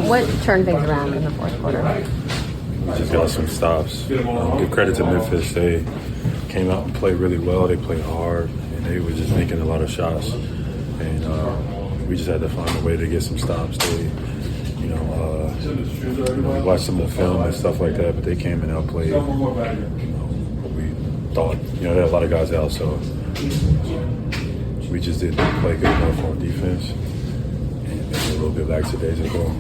What turned things around in the fourth quarter? We just got some stops. Give credit to Memphis. They came out and played really well. They played hard, and they were just making a lot of shots. And we just had to find a way to get some stops. They, we watched some of the film and stuff like that, but they came and outplayed. What we thought. They had a lot of guys out, so we just didn't play good enough on defense. And maybe a little bit lackadaisical.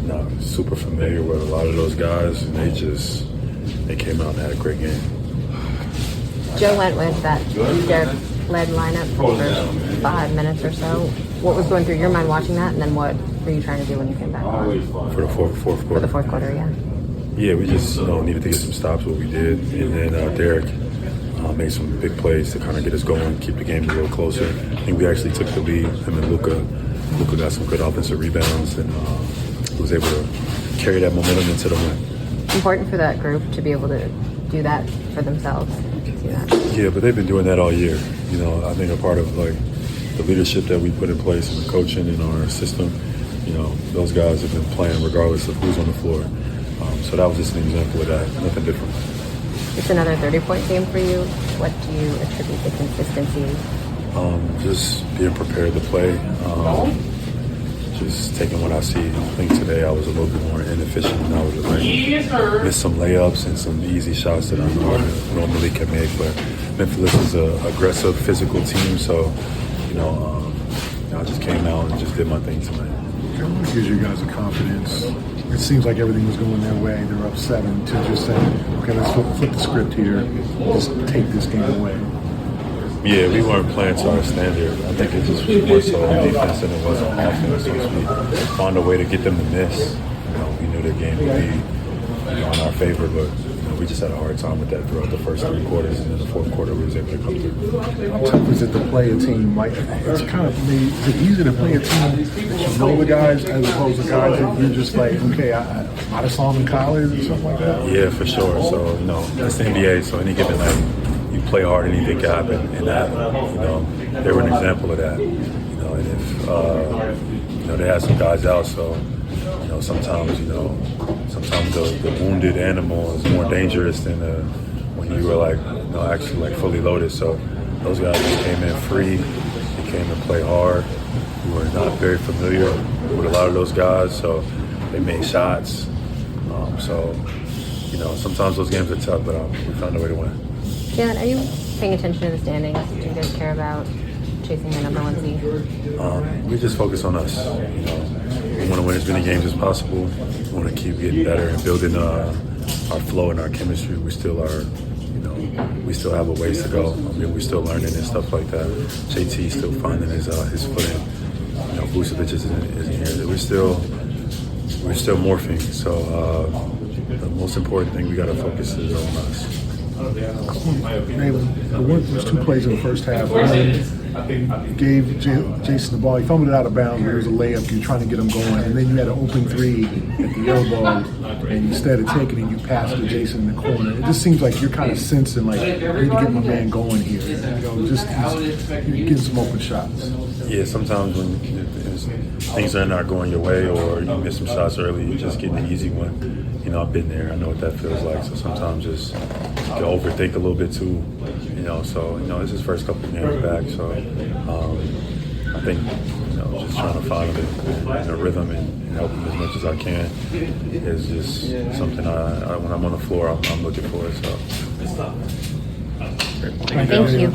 Not super familiar with a lot of those guys, and they came out and had a great game. Joe went with that Derek-led lineup for the first 5 minutes or so. What was going through your mind watching that, and then what were you trying to do when you came back on? For the fourth quarter? For the fourth quarter, yeah. Yeah, we just needed to get some stops, what we did. And then Derek made some big plays to kind of get us going, keep the game a little closer. I think we actually took the lead. Him and Luka got some good offensive rebounds, and was able to carry that momentum into the win. Important for that group to be able to do that for themselves. Yeah, but they've been doing that all year. I think a part of the leadership that we put in place and the coaching in our system, those guys have been playing regardless of who's on the floor. So that was just an example of that, nothing different. It's another 30-point game for you. What do you attribute the consistency? Just being prepared to play. Just taking what I see. I think today I was a little bit more inefficient than I was missed some layups and some easy shots that I normally can make. But Memphis is an aggressive, physical team, so I just came out and just did my thing tonight. What gives you guys the confidence? It seems like everything was going their way. They're up 7 to just say, okay, let's flip the script here. Just take this game away. Yeah, we weren't playing to our standard. I think it just was more so on defense than it was on offense. So we found a way to get them to miss. We knew the game would be in our favor, but we just had a hard time with that throughout the first 3 quarters, and then the fourth quarter we was able to come through. How tough is it to play a team? It's kind of maybe, is it easier to play a team that you know the guys as opposed to guys that you're just like, okay, I might have saw them in college or something like that? Yeah, for sure. So that's the NBA. So any given night, you play hard, anything can happen, and that, they were an example of that. And if they had some guys out, so sometimes the wounded animal is more dangerous than when you were actually fully loaded. So those guys just came in free. They came and played hard. We were not very familiar with a lot of those guys, so they made shots. Sometimes those games are tough, but we found a way to win. Jaylen, are you paying attention to the standings? Do you guys care about chasing the number 1 seed? We just focus on us. We want to win as many games as possible. We want to keep getting better and building our flow and our chemistry. We still are, we still have a ways to go. We're still learning and stuff like that. JT's still finding his footing. Vucevic isn't here. We're still morphing. So the most important thing we got to focus is on us. There's 2 plays in the first half. One gave Jason the ball. He fumbled it out of bounds. There was a layup. You're trying to get him going, and then you had an open 3 at the elbow, and instead of taking it, you passed to Jason in the corner. It just seems like you're kind of sensing I need to get my man going here. Just getting some open shots. Yeah, sometimes when things are not going your way or you miss some shots early, you're just getting an easy one. I've been there. I know what that feels like. So sometimes just you can overthink a little bit too. So it's his first couple of games back. So I think just trying to find him in a rhythm and help him as much as I can is just something I when I'm on the floor I'm looking for. So thank you.